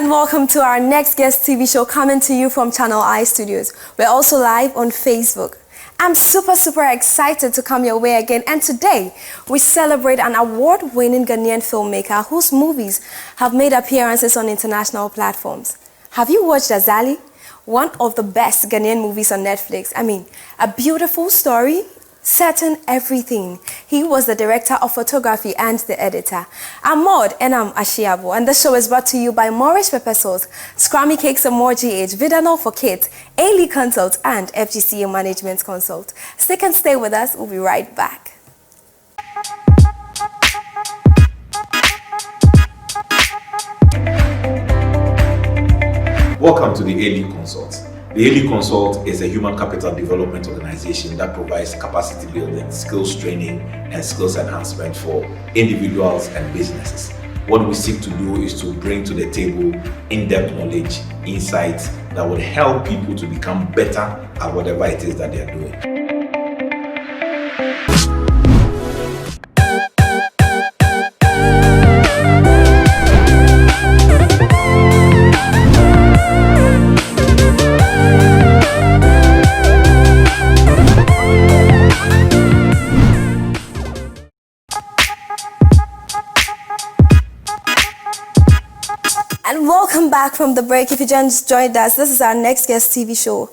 and welcome to our Next Guest TV show coming to you from Channel I Studios. We're also live on Facebook. I'm super excited to come your way again, and today we celebrate an award-winning Ghanaian filmmaker whose movies have made appearances on international platforms. Have you watched Azali? One of the best Ghanaian movies on Netflix. I mean, a beautiful story, set in everything. He was the director of photography and the editor. I'm Maud and I'm Ashiabo, and the show is brought to you by Moorish Pepper Sauce, Scrummy Cakes and More GH, Vidanol for Kids, A-Lee Consult, and FGCA Management Consult. Stick and stay with us. We'll be right back. Welcome to the A-Lee Consult. The A-Lee Consult is a human capital development organization that provides capacity building, skills training, and skills enhancement for individuals and businesses. What we seek to do is to bring to the table in-depth knowledge, insights that will help people to become better at whatever it is that they are doing. And welcome back from the break. If you just joined us, this is our Next Guest TV show.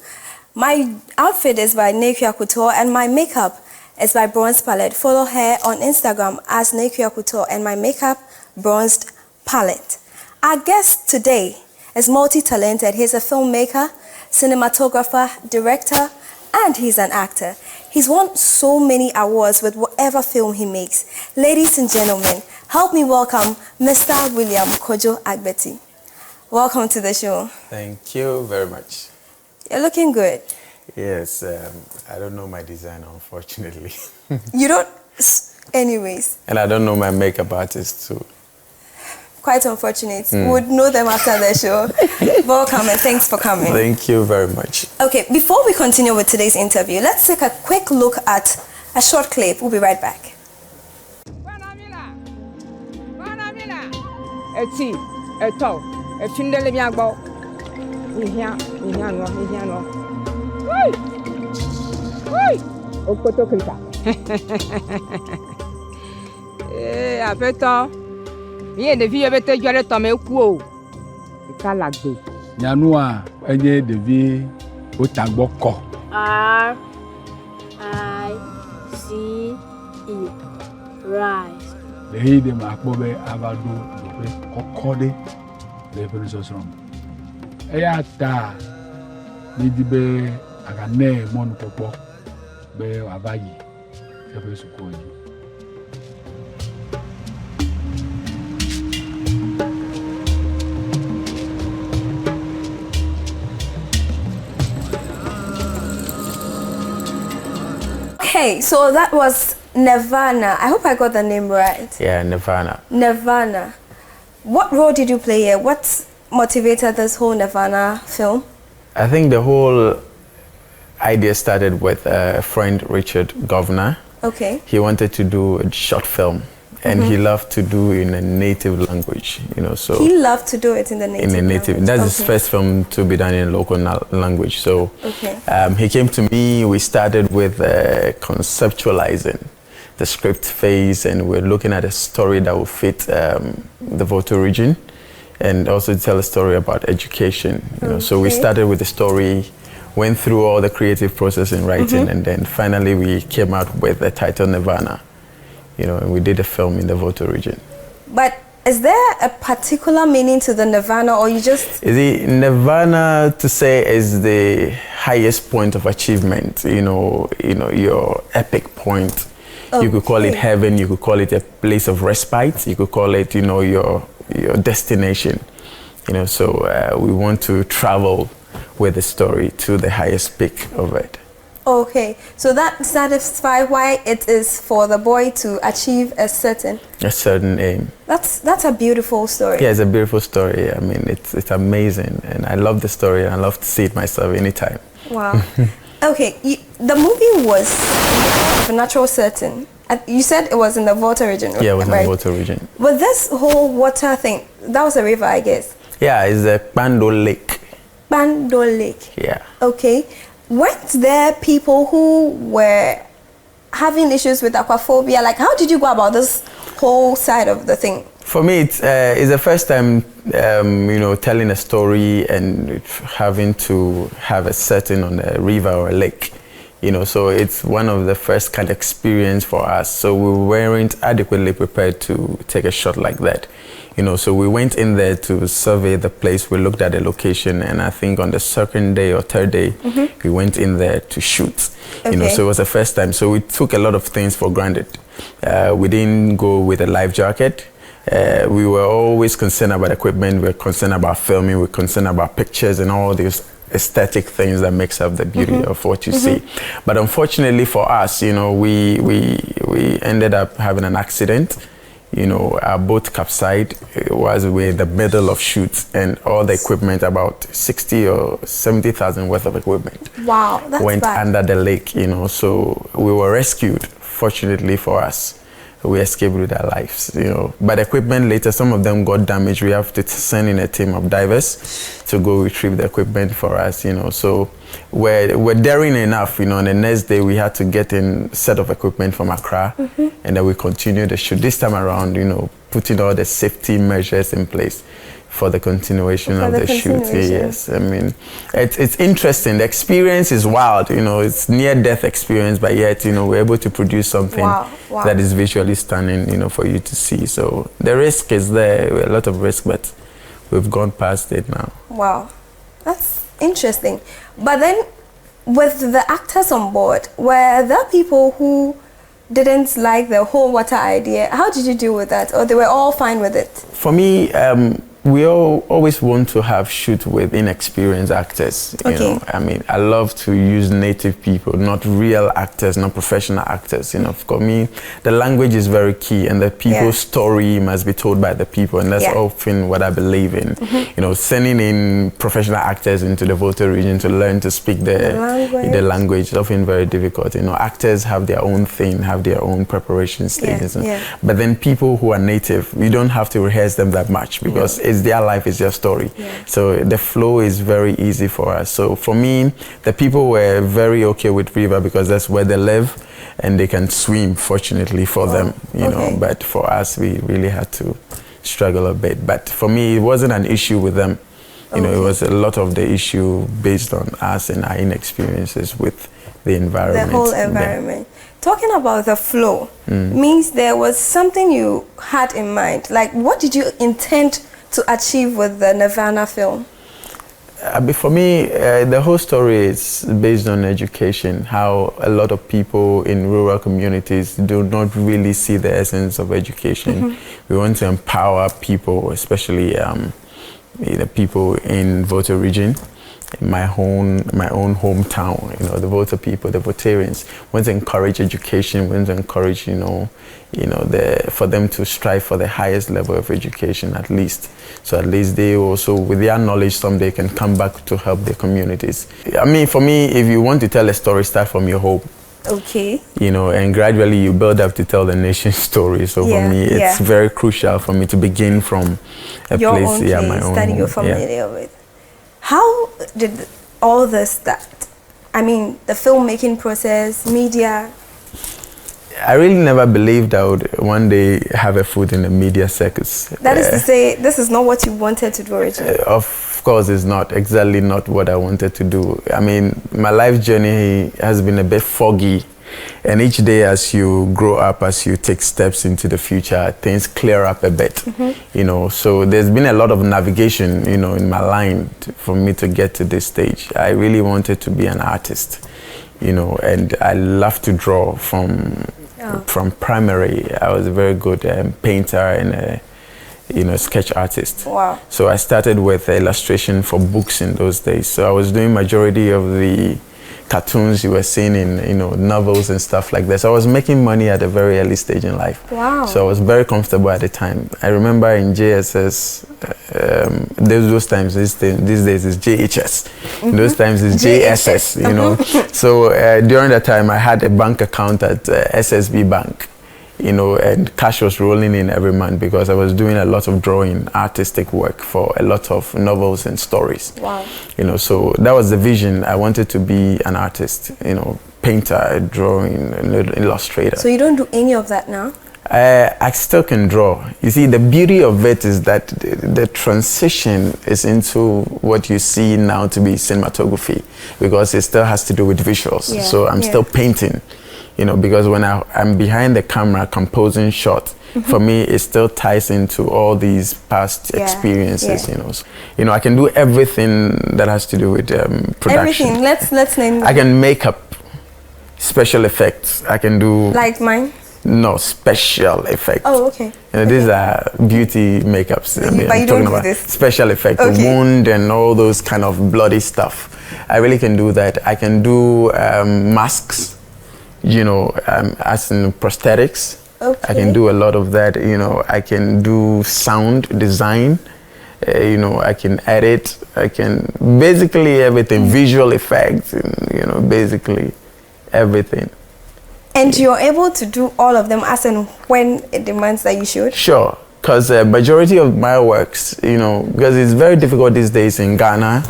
My outfit is by Nakia Couture and my makeup is by Bronze Palette. Follow her on Instagram as Nakia Couture and my makeup Bronzed Palette. Our guest today is multi-talented. He's a filmmaker, cinematographer, director, and he's an actor. He's won so many awards with whatever film he makes. Ladies and gentlemen, help me welcome Mr. William Kojo Agbeti. Welcome to the show. Thank you very much. You're looking good. Yes, I don't know my designer, unfortunately. You don't? Anyways. And I don't know my makeup artist too. Quite unfortunate. We would know them after the show. Welcome and thanks for coming. Thank you very much. Okay, before we continue with today's interview, let's take a quick look at a short clip. We'll be right back. Nyanua enye devi otagboko. R-I-C-E rice. Lehi de makbobe abado dope kokode le penisosrom. Eya ta nidibe agane mon popo be abayi se pesukoji. Okay, so that was Nirvana. I hope I got the name right. Yeah, Nirvana. Nirvana. What role did you play here? What motivated this whole Nirvana film? I think the whole idea started with a friend, Richard Governor. Okay. He wanted to do a short film. And he loved to do in a native language, you know, so... He loved to do it in the native language. That's his first film to be done in local language, so... he came to me, we started with conceptualizing the script phase, and we're looking at a story that will fit the Volta region, and also tell a story about education, you know. So we started with the story, went through all the creative process in writing, and then finally we came out with the title Nirvana. You know, and we did a film in the Volta region. But is there a particular meaning to the Nirvana, or you just... The Nirvana, to say, is the highest point of achievement, you know, your epic point. You could call it heaven, you could call it a place of respite, you could call it, you know, your destination. You know, so we want to travel with the story to the highest peak of it. Okay, so that satisfies why it is for the boy to achieve a certain aim. That's a beautiful story. Yeah, it's a beautiful story. I mean, it's amazing, and I love the story, and I love to see it myself anytime. Wow. Okay, the movie was of a natural setting. You said it was in the Volta region, right? Yeah, it was in the Volta region. But this whole water thing, that was a river, I guess. Yeah, it's a Bando Lake. Bando Lake. Yeah. Okay. Weren't there people who were having issues with aquaphobia? Like, how did you go about this whole side of the thing? For me, it's the first time, telling a story and having to have a setting on a river or a lake. So it's one of the first kind of experience for us. So we weren't adequately prepared to take a shot like that. So we went in there to survey the place. We looked at the location, and I think on the second day or third day, we went in there to shoot. Okay. So it was the first time. So we took a lot of things for granted. We didn't go with a life jacket. We were always concerned about equipment. We were concerned about filming. We were concerned about pictures and all these aesthetic things that makes up the beauty of what you see. But unfortunately for us, we ended up having an accident. Our boat capsized. It was with the middle of shoots, and all the equipment, about 60 or 70,000 worth of equipment, wow, that's went bad. under the lake. So we were rescued. Fortunately for us, we escaped with our lives. But equipment later, some of them got damaged. We have to send in a team of divers to go retrieve the equipment for us. So we're daring enough. And the next day we had to get in a set of equipment from Accra, and then we continued the shoot. This time around, putting all the safety measures in place for the continuation of the shoot. Yes, I mean, it's interesting. The experience is wild. It's near-death experience, but yet we're able to produce something that is visually stunning. For you to see. So the risk is there, a lot of risk, but we've gone past it now. Wow, that's interesting. But then, with the actors on board, were there people who didn't like the whole water idea? How did you deal with that, or they were all fine with it? For me, we always want to have shoot with inexperienced actors. I mean, I love to use native people, not real actors, not professional actors. For me, the language is very key, and the people's story must be told by the people, and that's often what I believe in. Sending in professional actors into the Volta region to learn to speak the language is often very difficult. Actors have their own thing, have their own preparation stages. But then people who are native, we don't have to rehearse them that much, because it's their life, it's their story. So the flow is very easy for us. So for me, the people were very okay with river because that's where they live and they can swim, fortunately for them, but for us, we really had to struggle a bit. But for me, it wasn't an issue with them. It was a lot of the issue based on us and our inexperiences with the environment. The whole environment. Talking about the flow means there was something you had in mind. Like, what did you intend to achieve with the Nirvana film? For me, the whole story is based on education, how a lot of people in rural communities do not really see the essence of education. We want to empower people, especially the people in Volta region. My own hometown, the Volta people, the Voltarians, want to encourage education, want to encourage, for them to strive for the highest level of education at least. So at least they also, with their knowledge, someday can come back to help their communities. I mean, for me, if you want to tell a story, start from your home. Okay. And gradually you build up to tell the nation's story. So for me, it's very crucial for me to begin from a your place, own place my own that home. you're familiar with. How did all this start? I mean, the filmmaking process, media. I really never believed I would one day have a foot in the media circus. That is to say, this is not what you wanted to do originally. Of course, it's not exactly not what I wanted to do. I mean, my life journey has been a bit foggy. And each day as you grow up, as you take steps into the future, things clear up a bit, So there's been a lot of navigation, in my line for me to get to this stage. I really wanted to be an artist, and I love to draw from primary. I was a very good painter and sketch artist. Wow. So I started with illustration for books in those days. So I was doing majority of the cartoons you were seeing in novels and stuff like that. So I was making money at a very early stage in life. Wow. So I was very comfortable at the time. I remember in JSS, those times, these days is JHS. Those times is JSS, So during that time I had a bank account at SSB Bank. you know, and cash was rolling in every month because I was doing a lot of drawing, artistic work for a lot of novels and stories. Wow. You know, so that was the vision. I wanted to be an artist, you know, painter, drawing, illustrator. So you don't do any of that now? I still can draw. You see, the beauty of it is that the transition is into what you see now to be cinematography, because it still has to do with visuals. Yeah. So I'm still painting, you know, because when I'm behind the camera composing shot, for me it still ties into all these past experiences. You know, I can do everything that has to do with production. Everything. Let's name. I can make up, special effects. I can do like mine. No, special effects. Oh, okay. You know, these are beauty makeups. I mean, but you I'm don't talking do about this. special effects, Okay. wound and all those kind of bloody stuff. I really can do that. I can do masks, you know, as in prosthetics. Okay. I can do a lot of that. You know, I can do sound design. You know, I can edit. I can basically everything. Visual effects. You know, basically everything. And you're able to do all of them as and when it demands that you should? Sure, because the majority of my works, you know, because it's very difficult these days in Ghana,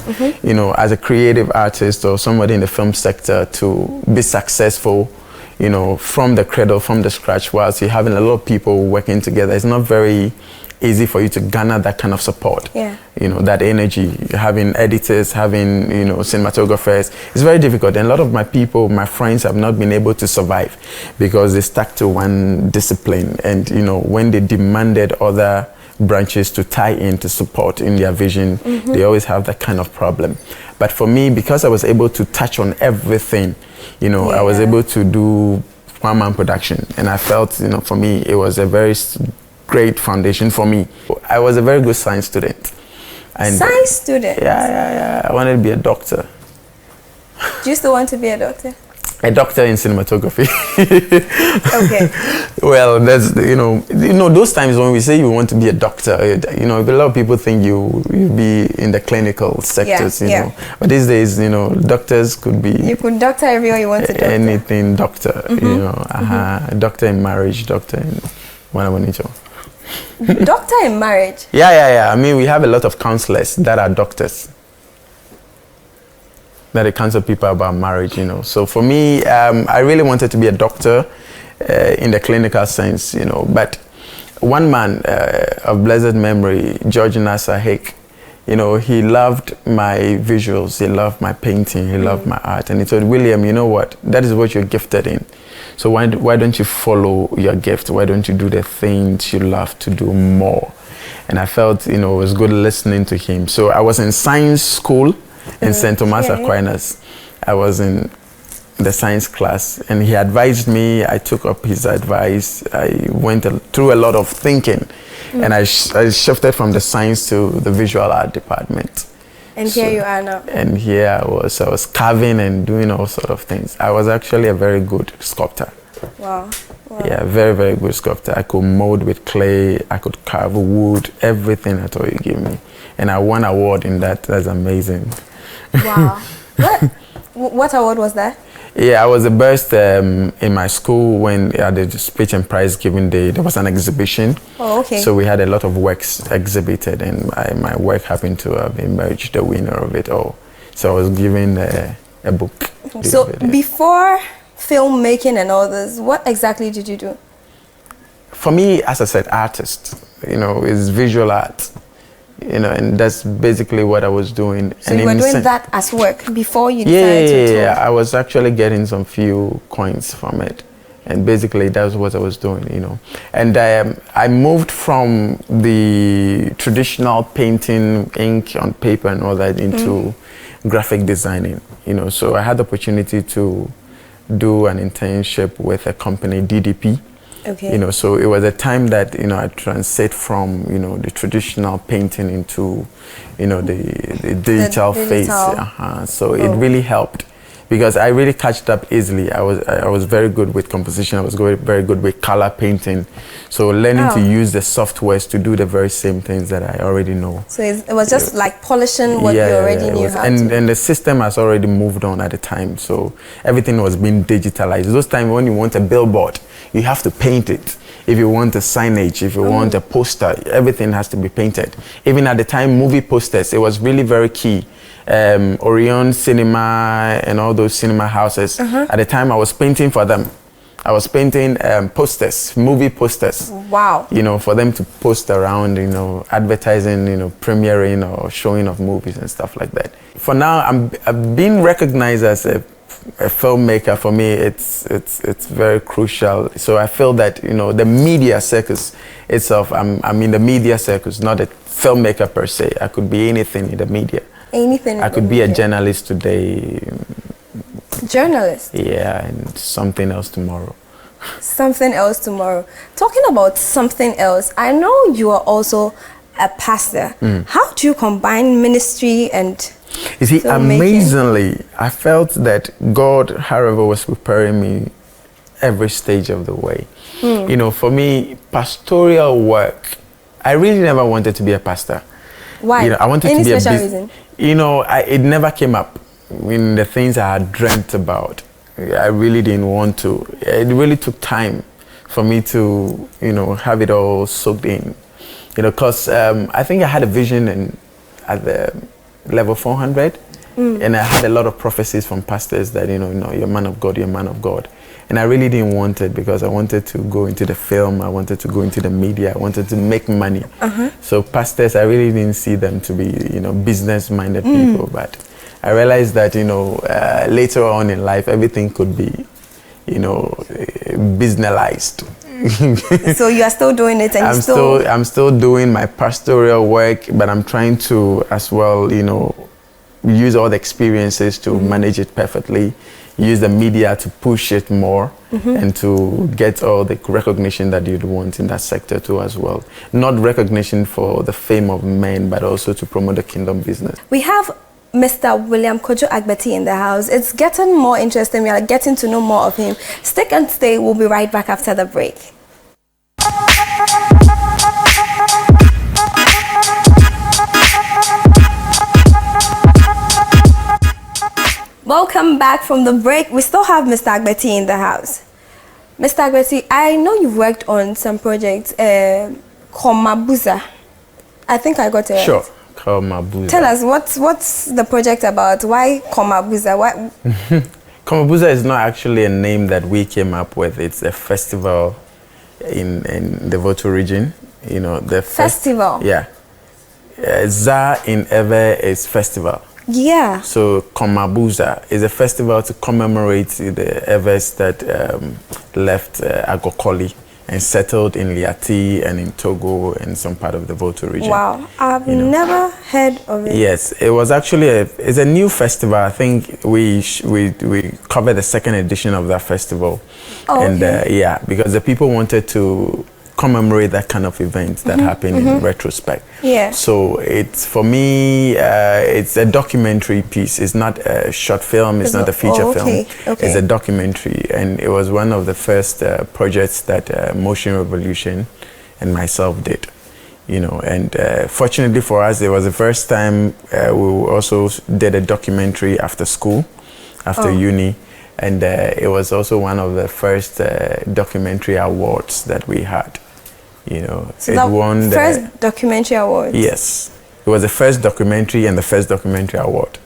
you know, as a creative artist or somebody in the film sector to be successful, you know, from the cradle, from the scratch, whilst you're having a lot of people working together. It's not very easy for you to garner that kind of support. Yeah. You know, that energy, having editors, having, you know, cinematographers. It's very difficult. And a lot of my people, my friends have not been able to survive because they stuck to one discipline. And, you know, when they demanded other branches to tie in to support in their vision, they always have that kind of problem. But for me, because I was able to touch on everything, you know, I was able to do one-man production. And I felt, you know, for me, it was a very great foundation for me. I was a very good science student. And science student? Yeah. I wanted to be a doctor. Do you still want to be a doctor? A doctor in cinematography. Okay. Well, there's, you know, those times when we say you want to be a doctor, you know, a lot of people think you be in the clinical sectors, you know. But these days, you know, doctors could be... You could doctor everywhere you want to doctor. Anything doctor, you know. Doctor in marriage, doctor in... Doctor in marriage? Yeah. I mean, we have a lot of counselors that are doctors. That they counsel people about marriage, you know. So for me, I really wanted to be a doctor in the clinical sense, you know. But one man of blessed memory, George Nasser Hick, you know, he loved my visuals, he loved my painting, he loved my art. And he told William, you know what, that is what you're gifted in. So why don't you follow your gift? Why don't you do the things you love to do more? And I felt, you know, it was good listening to him. So I was in science school in St. Thomas Aquinas. I was in the science class and he advised me. I took up his advice. I went through a lot of thinking and I shifted from the science to the visual art department. And here you are now. And here I was carving and doing all sort of things. I was actually a very good sculptor. Wow. Yeah, very, very good sculptor. I could mold with clay, I could carve wood, everything at all you give me. And I won an award in that. That's amazing. Wow. What award was that? Yeah, I was the best in my school when at the speech and prize giving day. There was an exhibition. Oh, okay. So we had a lot of works exhibited, and my work happened to have emerged the winner of it all. So I was given a book. So before filmmaking and all this, what exactly did you do? For me, as I said, artist. You know, it's visual art. You know, and that's basically what I was doing. So and you were doing that as work before you decided to tour? Yeah, I was actually getting some few coins from it. And basically that's what I was doing, you know. And I moved from the traditional painting, ink on paper and all that into graphic designing, you know. So I had the opportunity to do an internship with a company, DDP. Okay. You know, so it was a time that, you know, I transit from, you know, the traditional painting into, you know, the digital phase. So it really helped because I really catched up easily. I was very good with composition. I was very good with color painting. So learning to use the softwares to do the very same things that I already know. So it was just like polishing what you already knew how to. And the system has already moved on at the time. So everything was being digitalized. Those times when you want a billboard, you have to paint it. if you want a signage, if you want a poster, everything has to be painted. Even at the time, movie posters, it was really very key. Orion Cinema and all those cinema houses. At the time, I was painting for them. I was painting posters, movie posters. Wow. You know, for them to post around, you know, advertising, you know, premiering or showing of movies and stuff like that. For now, I've been recognized as a filmmaker. For me, it's very crucial. So I feel that, you know, the media circus itself, I'm in the media circus, not a filmmaker per se. I could be anything in the media. Anything. I could be a journalist today. Journalist. Yeah, and something else tomorrow. Something else tomorrow. Talking about something else, I know you are also a pastor. How do you combine ministry and You see, filmmaking? amazingly, I felt that God, however, was preparing me every stage of the way. You know, for me, pastoral work, I really never wanted to be a pastor. Why? You know, I wanted Any to be a special reason? You know, it never came up in the things I had dreamt about. I really didn't want to. It really took time for me to, you know, have it all soaked in. You know, because I think I had a vision at the level 400, and I had a lot of prophecies from pastors that, you know, you're a man of God, you're a man of God. And I really didn't want it because I wanted to go into the film, I wanted to go into the media, I wanted to make money. So pastors, I really didn't see them to be, you know, business-minded people, but I realized that, you know, later on in life, everything could be, you know, businessized. So you are still doing it, and I'm still doing my pastoral work, but I'm trying to as well, you know, use all the experiences to manage it perfectly, use the media to push it more, and to get all the recognition that you'd want in that sector too as well. Not recognition for the fame of men, but also to promote the kingdom business. We have Mr. William Kojo Agbeti in the house. It's getting more interesting. We are getting to know more of him. Stick and stay. We'll be right back after the break. Welcome back from the break. We still have Mr. Agbeti in the house. Mr. Agbeti, I know you've worked on some projects. Komabuza. I think I got it. Sure. Right. Komabuza. Tell us, what's the project about? Why Komabuza? Why? Komabuza is not actually a name that we came up with. It's a festival in the Voto region. You know, the Festival? Yeah. Za in Ewe is festival. Yeah. So Komabuza is a festival to commemorate the Ewes that left Agokoli and settled in Liati and in Togo and some part of the Voto region. Wow, I've never heard of it. Yes, it was actually it's a new festival. I think we covered the second edition of that festival. Oh, and okay. yeah, because the people wanted to commemorate that kind of event that happened in retrospect. Yeah. So it's, for me, it's a documentary piece. It's not a short film. It's not a feature film. Okay. It's a documentary, and it was one of the first projects that Motion Revolution and myself did. You know, and fortunately for us, it was the first time we also did a documentary after school, after uni. And it was also one of the first documentary awards that we had. You know, so it won the first documentary award. Yes, it was the first documentary and the first documentary award.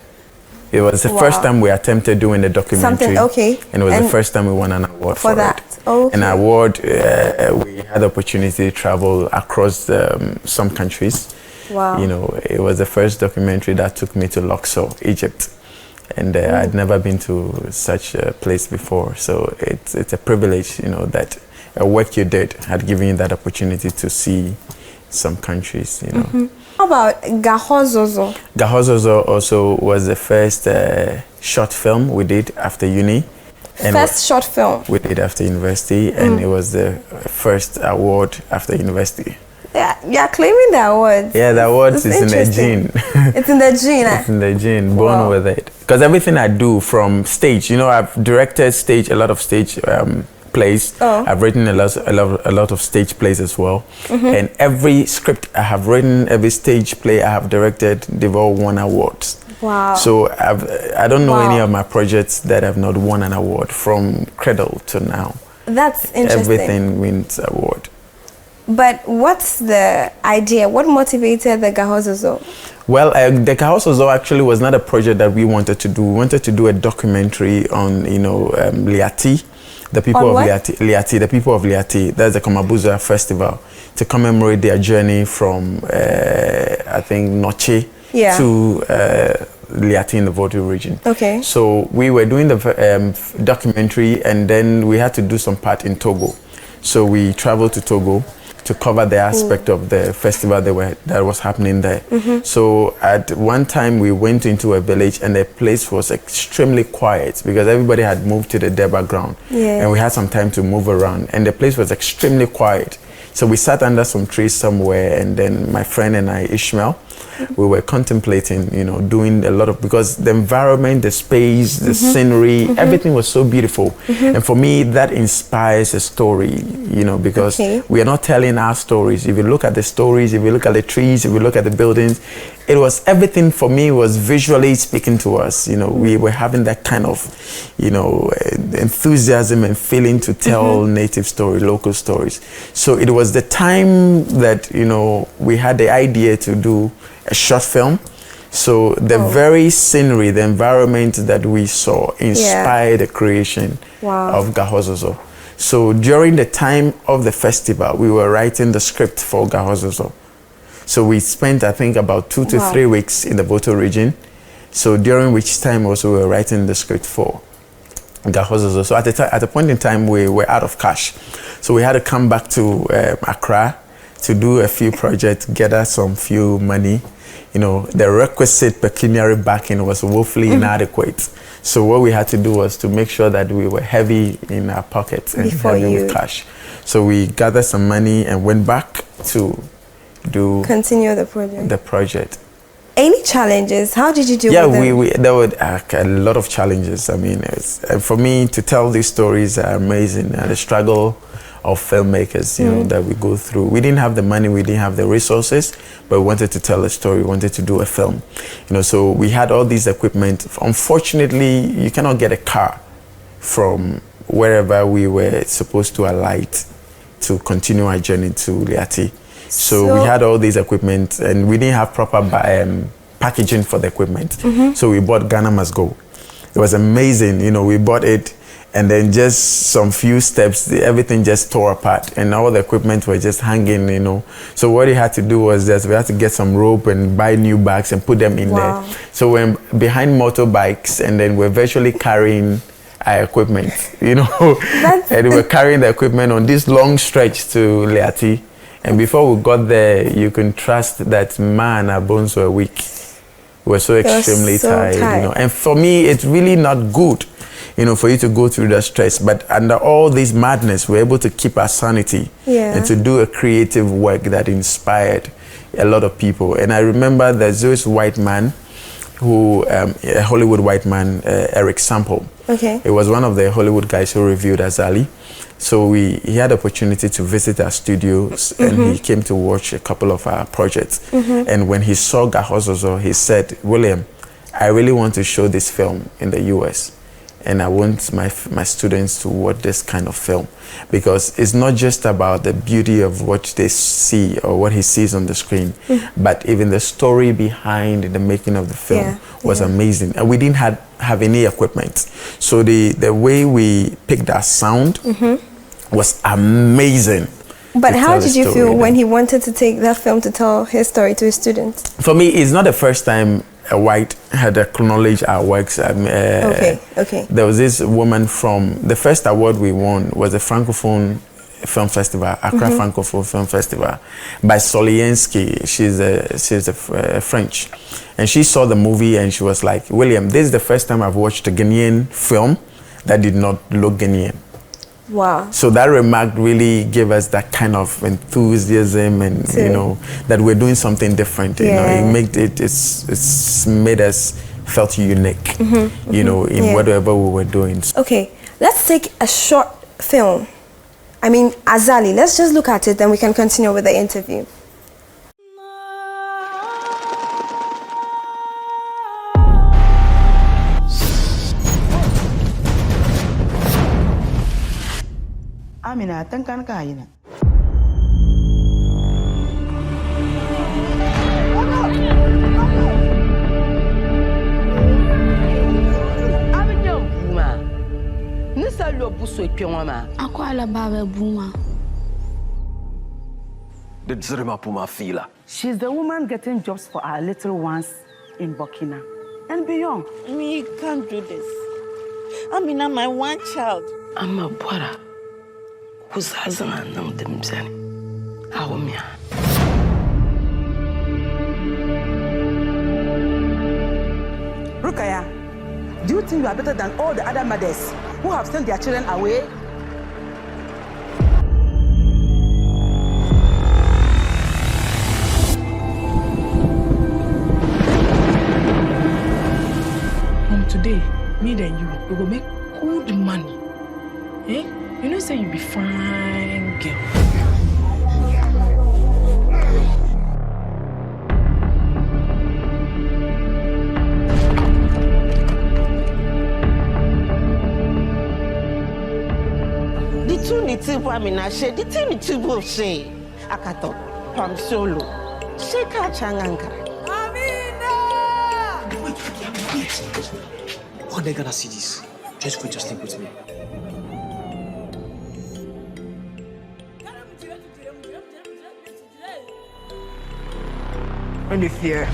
It was the first time we attempted doing the documentary. And it was the first time we won an award for that. it. Okay. An award, we had the opportunity to travel across some countries. Wow. You know, it was the first documentary that took me to Luxor, Egypt. And I'd never been to such a place before. So it's a privilege, you know, that a work you did had given you that opportunity to see some countries, you know. How about Gahozozo? Gahozozo also was the first short film we did after uni. And first short film? We did after university, and it was the first award after university. Yeah, you're claiming the award. Yeah, the award is in the gene. It's in the gene. It's in the gene, born with it. Because everything I do from stage, you know, I've directed a lot of stage plays. I've written a lot of stage plays as well. And every script I have written, every stage play I have directed, they've all won awards. Wow. So I don't know any of my projects that have not won an award from cradle to now. That's interesting. Everything wins award. But what's the idea? What motivated the Gahozozo? Well, the Gahozozo actually was not a project that we wanted to do. We wanted to do a documentary on, Liati, the people of Liati, the people of Liati. That's the Komabuza festival, to commemorate their journey from, I think, Noche to Liati in the Voto region. Okay. So we were doing the documentary, and then we had to do some part in Togo. So we traveled to Togo to cover the aspect of the festival that was happening there. So at one time we went into a village, and the place was extremely quiet because everybody had moved to the Deba ground, and we had some time to move around, and the place was extremely quiet. So we sat under some trees somewhere, and then my friend and I, Ishmael, we were contemplating, doing a lot of, because the environment, the space, the scenery, everything was so beautiful. And for me, that inspires a story, because we are not telling our stories. If you look at the stories, if you look at the trees, if you look at the buildings, it was everything for me was visually speaking to us. We were having that kind of, enthusiasm and feeling to tell native story, local stories. So it was the time that, we had the idea to do a short film. So the very scenery, the environment that we saw inspired the creation of Gahozozo. So during the time of the festival, we were writing the script for Gahozozo. So we spent, I think, about 2 to 3 weeks in the Voto region. So during which time also we were writing the script for Gahozozo. So at a point in time, we were out of cash. So we had to come back to Accra to do a few projects, gather some few money. The requisite pecuniary backing was woefully inadequate. So what we had to do was to make sure that we were heavy in our pockets and heavy with cash. So we gathered some money and went back to continue the project. Any challenges? How did you deal with them? There were a lot of challenges. I mean, for me to tell these stories are amazing. The struggle of filmmakers, that we go through. We didn't have the money, we didn't have the resources, but we wanted to tell a story, we wanted to do a film. So we had all these equipment. Unfortunately, you cannot get a car from wherever we were supposed to alight to continue our journey to Liati. So we had all these equipment, and we didn't have proper packaging for the equipment. So we bought Ghana Must Go. It was amazing, we bought it, and then just some few steps, everything just tore apart, and all the equipment were just hanging, So what we had to do was that we had to get some rope and buy new bags and put them in there. So we're behind motorbikes, and then we're virtually carrying our equipment, and we're carrying the equipment on this long stretch to Liati. And before we got there, you can trust that our bones were weak. We were so extremely tired, And for me, it's really not good, for you to go through that stress. But under all this madness, we're able to keep our sanity and to do a creative work that inspired a lot of people. And I remember there's this white man who, a Hollywood white man, Eric Sample. It was one of the Hollywood guys who reviewed Azali. So he had the opportunity to visit our studios, and he came to watch a couple of our projects. And when he saw Gahozozo, he said, "William, I really want to show this film in the US. And I want my students to watch this kind of film, because it's not just about the beauty of what they see or what he sees on the screen, but even the story behind the making of the film was amazing. And we didn't have any equipment. So the way we picked our sound was amazing. But how did you feel when he wanted to take that film to tell his story to his students? For me, it's not the first time a white had acknowledged our works. There was this woman from the first award we won was the Francophone Film Festival, Accra Francophone Film Festival, by Soliensky. She's a French, and she saw the movie and she was like, "William, this is the first time I've watched a Ghanaian film that did not look Ghanaian." Wow. So that remark really gave us that kind of enthusiasm, and that we're doing something different. It's made us felt unique, in whatever we were doing. Okay, let's take a short film. I mean, Azali. Let's just look at it, then we can continue with the interview. Amina, tankan ka yina. She's the woman getting jobs for our little ones in Burkina and beyond. We can't do this. I mean, I'm my one child. I'm a brother who's husband and them saying, how me. Rukaya, do you think you are better than all the other mothers who have sent their children away? From today, me and you, we will make good money. Eh? You know, say you be fine, girl. The two need to go say, Akato, Pam Solo, Sheka Changanga. How are they gonna see this? Just go to sleep with me. When you fear,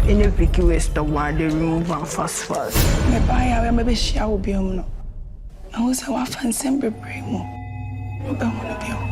in the picky waste the one they remove and fast. My buyer, maybe she will be home now. I was a wife and sempre primo. I want to be home.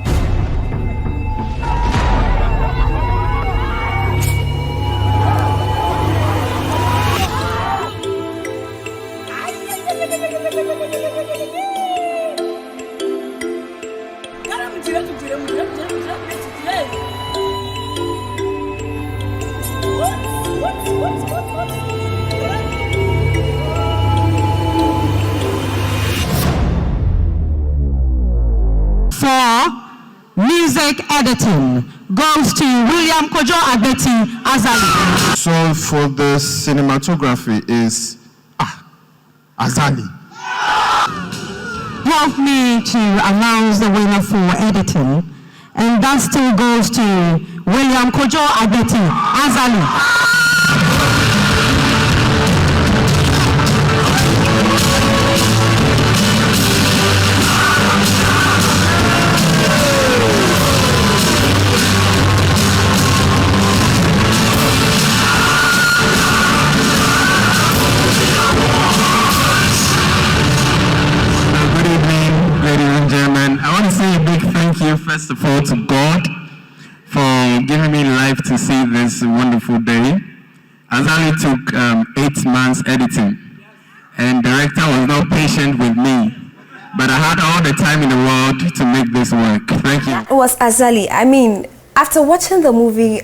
Music editing goes to William Kojo Agbeti Azali. So for the cinematography is Azali. Help me to announce the winner for editing, and that still goes to William Kojo Agbeti Azali. First of all, to God for giving me life to see this wonderful day. Azali took 8 months editing, and director was not patient with me, but I had all the time in the world to make this work. Thank you. It was Azali. I mean, after watching the movie,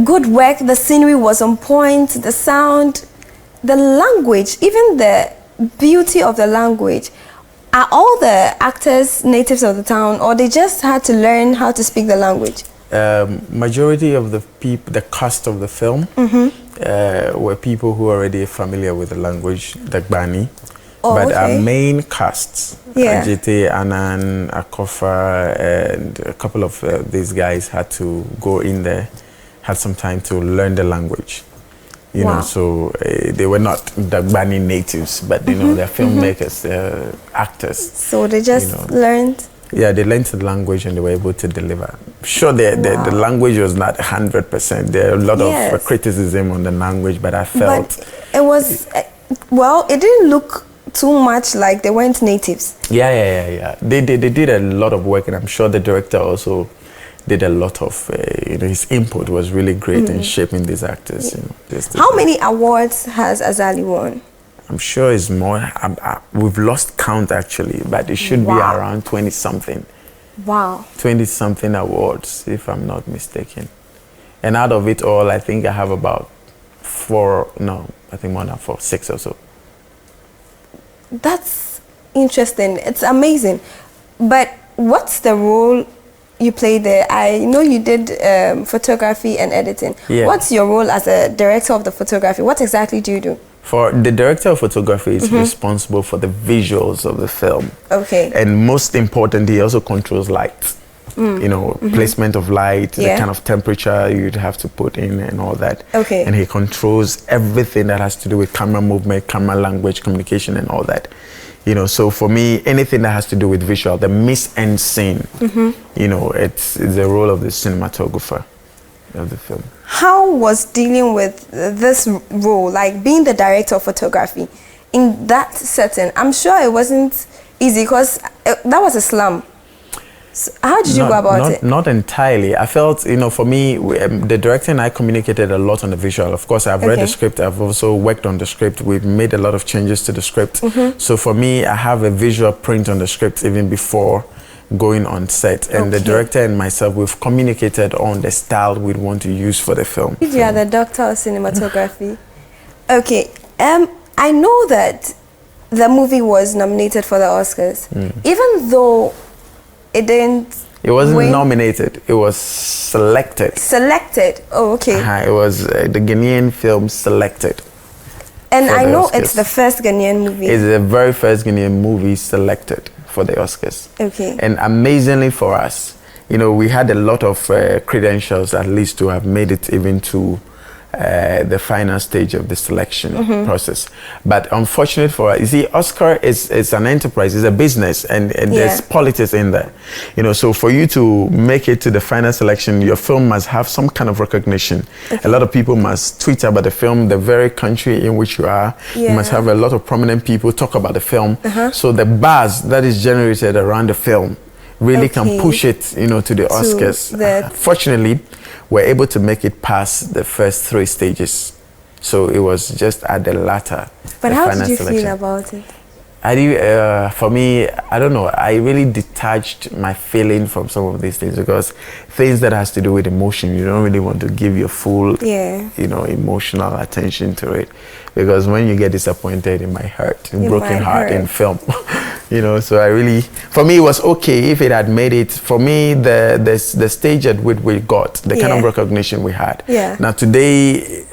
good work. The scenery was on point. The sound, the language, even the beauty of the language. Are all the actors natives of the town, or they just had to learn how to speak the language? Majority of the people, the cast of the film, were people who are already familiar with the language, the Gbani. But our main casts, Ajite, Anan, Akofa, and a couple of these guys had to go in there, had some time to learn the language. You know, so they were not the Gbani natives, but you know, they're filmmakers, they're actors. So they just learned? Yeah, they learned the language and they were able to deliver. Sure, the language was not 100%. There are a lot of criticism on the language, but I felt... But it was, well, it didn't look too much like they weren't natives. Yeah. They did a lot of work, and I'm sure the director also did a lot of, his input was really great in shaping these actors. You know, How many awards has Azali won? I'm sure it's more. We've lost count actually, but it should be around 20-something. Wow. 20-something awards, if I'm not mistaken. And out of it all, I think I have about 6 or so. That's interesting. It's amazing. But what's the role you play there? I know you did photography and editing. Yeah. What's your role as a director of the photography? What exactly do you do? For the director of photography is responsible for the visuals of the film. Okay. And most important, he also controls light. you know, placement of light, the kind of temperature you'd have to put in and all that. Okay. And he controls everything that has to do with camera movement, camera language, communication and all that. You know, so for me, anything that has to do with visual, the mise-en-scene, you know, it's the role of the cinematographer of the film. How was dealing with this role, like being the director of photography, in that setting? I'm sure it wasn't easy because that was a slum. So how did you go about it? Not entirely. I felt, you know, for me, the director and I communicated a lot on the visual. Of course, I've read the script. I've also worked on the script. We've made a lot of changes to the script. So for me, I have a visual print on the script even before going on set. And the director and myself, we've communicated on the style we'd want to use for the film. You are the doctor of cinematography. Okay. I know that the movie was nominated for the Oscars. Even though it didn't. It wasn't nominated. It was selected. Selected. Oh, okay. It was the Ghanaian Film selected. And I know it's the first Ghanaian movie. It's the very first Ghanaian movie selected for the Oscars. Okay. And amazingly for us, you know, we had a lot of credentials at least to have made it even to the final stage of the selection process. But unfortunately for us, you see, Oscar is an enterprise, it's a business, and there's politics in there. You know, so for you to make it to the final selection, your film must have some kind of recognition. A lot of people must tweet about the film, the very country in which you are. You must have a lot of prominent people talk about the film. So the buzz that is generated around the film really can push it, you know, to the Oscars. Fortunately, we're able to make it past the first 3 stages. So it was just at the latter. But how did you feel about it? For me, I don't know. I really detached my feeling from some of these things because things that has to do with emotion, you don't really want to give your full, you know, emotional attention to it. Because when you get disappointed, it might hurt. A broken heart in film. You know, so I really, for me, it was okay if it had made it. For me, the stage at which we got, the kind of recognition we had. Now today,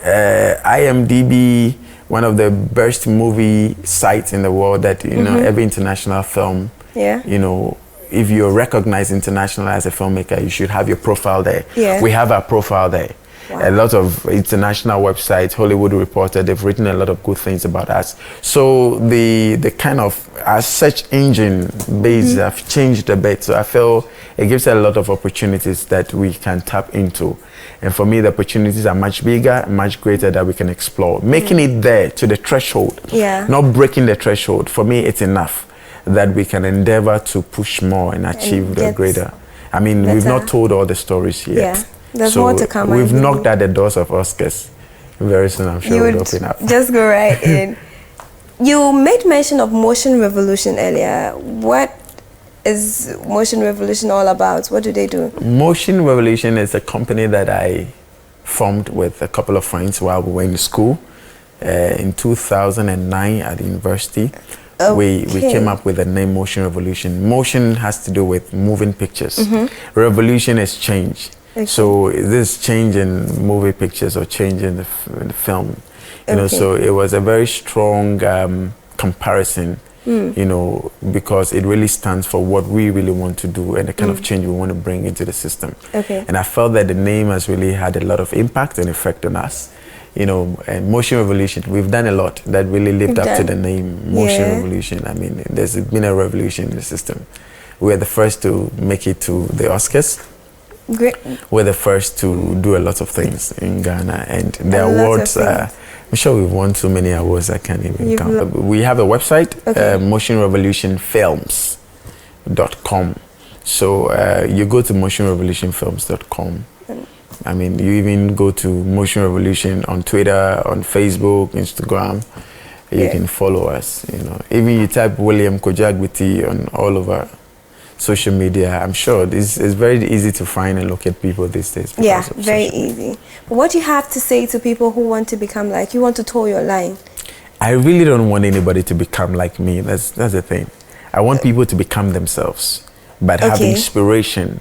IMDb, one of the best movie sites in the world that, you know, every international film, you know, if you're recognized internationally as a filmmaker, you should have your profile there. We have our profile there. A lot of international websites, Hollywood Reporter, they've written a lot of good things about us. So the kind of our search engine base have changed a bit. So I feel it gives a lot of opportunities that we can tap into. And for me, the opportunities are much bigger, much greater that we can explore. Making it there to the threshold, not breaking the threshold. For me, it's enough that we can endeavor to push more and achieve the greater. I mean, we've not told all the stories yet. There's more to come. We've knocked at the doors of Oscars. Very soon, I'm sure we'll open up. Just go right in. You made mention of Motion Revolution earlier. What is Motion Revolution all about? What do they do? Motion Revolution is a company that I formed with a couple of friends while we were in school in 2009 at the university. We came up with the name Motion Revolution. Motion has to do with moving pictures. Revolution is change. So this change in movie pictures or change in the film, you know, so it was a very strong comparison, you know, because it really stands for what we really want to do and the kind of change we want to bring into the system. And I felt that the name has really had a lot of impact and effect on us. You know, and Motion Revolution, we've done a lot that really lived up to the name Motion Revolution. I mean, there's been a revolution in the system. We're the first to make it to the Oscars. Great. We're the first to do a lot of things in Ghana, and the awards, I'm sure we've won so many awards I can't even count. We have a website, motionrevolutionfilms.com. So you go to motionrevolutionfilms.com. I mean, you even go to Motion Revolution on Twitter, on Facebook, Instagram. You can follow us, you know. Even you type William Kojo Agbeti on all over social media, I'm sure it's very easy to find and locate people these days. Very easy. But what do you have to say to people who want to become like you, want to toe your line? I really don't want anybody to become like me. That's the thing. I want people to become themselves, but have inspiration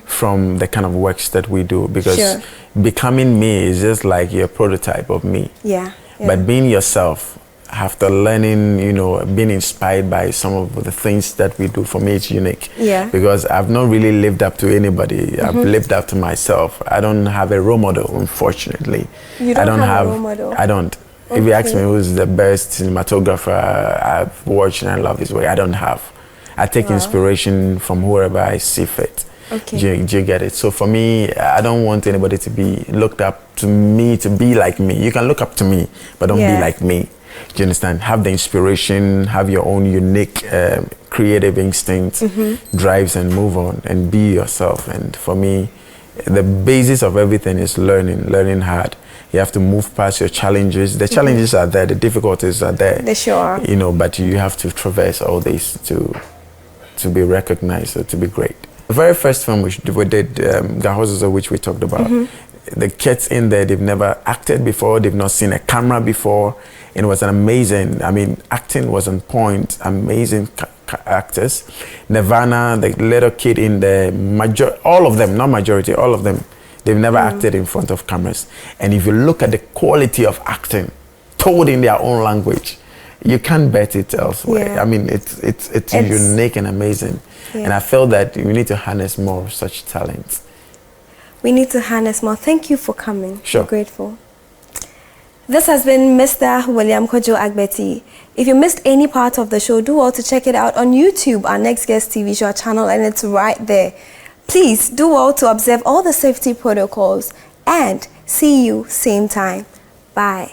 from the kind of works that we do, because becoming me is just like your prototype of me. But being yourself after learning, you know, being inspired by some of the things that we do, for me it's unique. Yeah. Because I've not really lived up to anybody. I've lived up to myself. I don't have a role model, unfortunately. You don't have a role model? I don't. Okay. If you ask me who's the best cinematographer I've watched and I love his work, I don't have. I take inspiration from whoever I see fit. Okay. Do you get it? So for me, I don't want anybody to be looked up to me to be like me. You can look up to me, but don't be like me. Do you understand? Have the inspiration, have your own unique creative instincts, drives, and move on and be yourself. And for me, the basis of everything is learning hard. You have to move past your challenges. The challenges are there, the difficulties are there. They sure are. You know, but you have to traverse all this to be recognized or to be great. The very first film we did, Gahozozo, which we talked about, the kids in there, they've never acted before, they've not seen a camera before, and it was an amazing, I mean, acting was on point, amazing actors. Nirvana, the little kid in the, all of them, not majority, all of them, they've never acted in front of cameras. And if you look at the quality of acting, told in their own language, you can't bet it elsewhere. Yeah. I mean, it's unique and amazing. Yeah. And I feel that we need to harness more of such talents. We need to harness more. Thank you for coming. Sure. We're grateful. This has been Mr. William Kojo Agbeti. If you missed any part of the show, do well to check it out on YouTube, our Next Guest TV Show channel, and it's right there. Please do well to observe all the safety protocols, and see you same time. Bye.